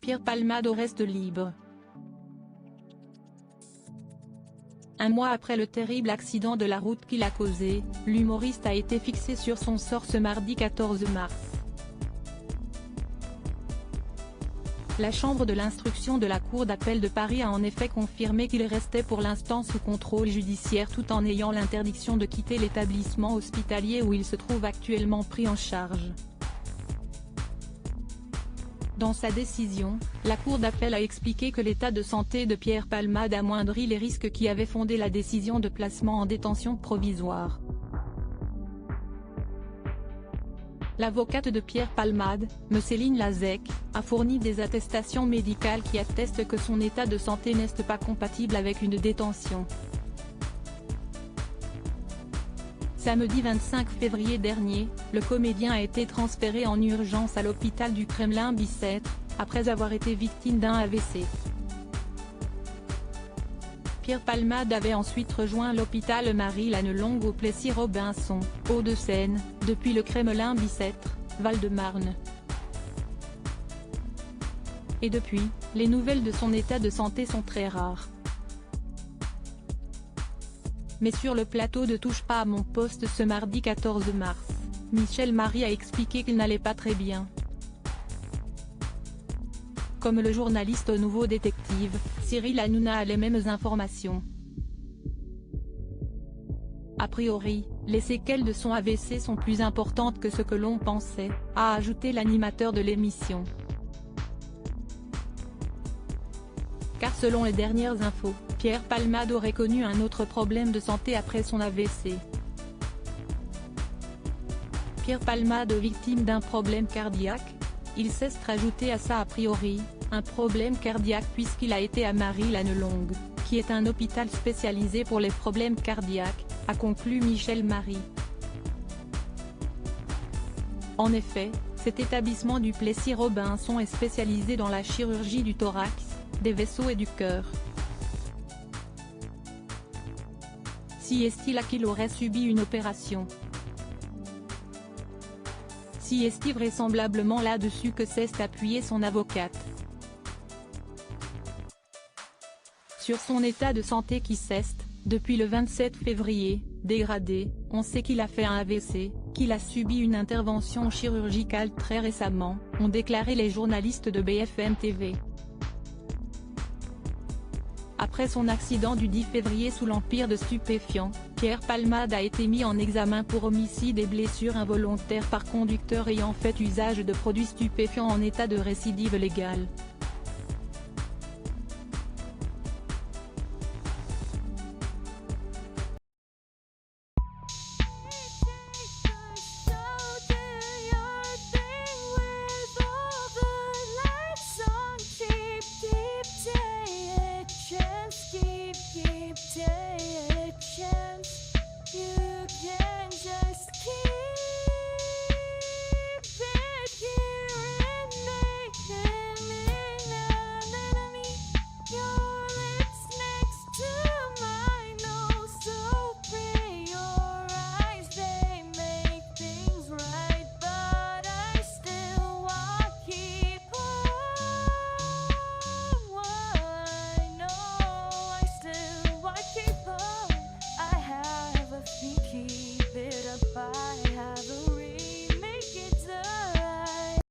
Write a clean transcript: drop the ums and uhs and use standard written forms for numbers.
Pierre Palmade reste libre. Un mois après le terrible accident de la route qu'il a causé, l'humoriste a été fixé sur son sort ce mardi 14 mars. La chambre de l'instruction de la Cour d'appel de Paris a en effet confirmé qu'il restait pour l'instant sous contrôle judiciaire tout en ayant l'interdiction de quitter l'établissement hospitalier où il se trouve actuellement pris en charge. Dans sa décision, la Cour d'appel a expliqué que l'état de santé de Pierre Palmade amoindrit les risques qui avaient fondé la décision de placement en détention provisoire. L'avocate de Pierre Palmade, M. Céline Lazec, a fourni des attestations médicales qui attestent que son état de santé n'est pas compatible avec une détention. Samedi 25 février dernier, le comédien a été transféré en urgence à l'hôpital du Kremlin-Bicêtre, après avoir été victime d'un AVC. Pierre Palmade avait ensuite rejoint l'hôpital Marie-Lannelongue au Plessis-Robinson, Hauts-de-Seine, depuis le Kremlin-Bicêtre, Val-de-Marne. Et depuis, les nouvelles de son état de santé sont très rares. Mais sur le plateau de Touche pas à mon poste ce mardi 14 mars, Michel Marie a expliqué qu'il n'allait pas très bien. Comme le journaliste au Nouveau Détective, Cyril Hanouna a les mêmes informations. A priori, les séquelles de son AVC sont plus importantes que ce que l'on pensait, a ajouté l'animateur de l'émission. Car selon les dernières infos, Pierre Palmade aurait connu un autre problème de santé après son AVC. Pierre Palmade victime d'un problème cardiaque? Il s'est rajouté à ça a priori, un problème cardiaque puisqu'il a été à Marie-Lannelongue, qui est un hôpital spécialisé pour les problèmes cardiaques, a conclu Michel Marie. En effet, cet établissement du Plessis-Robinson est spécialisé dans la chirurgie du thorax, des vaisseaux et du cœur. Si est-il qu'il aurait subi une opération? Si est-il vraisemblablement là-dessus que s'est appuyée son avocate. Sur son état de santé qui s'est, depuis le 27 février, dégradé, on sait qu'il a fait un AVC, qu'il a subi une intervention chirurgicale très récemment, ont déclaré les journalistes de BFM TV. Après son accident du 10 février sous l'empire de stupéfiants, Pierre Palmade a été mis en examen pour homicide et blessures involontaires par conducteur ayant fait usage de produits stupéfiants en état de récidive légale.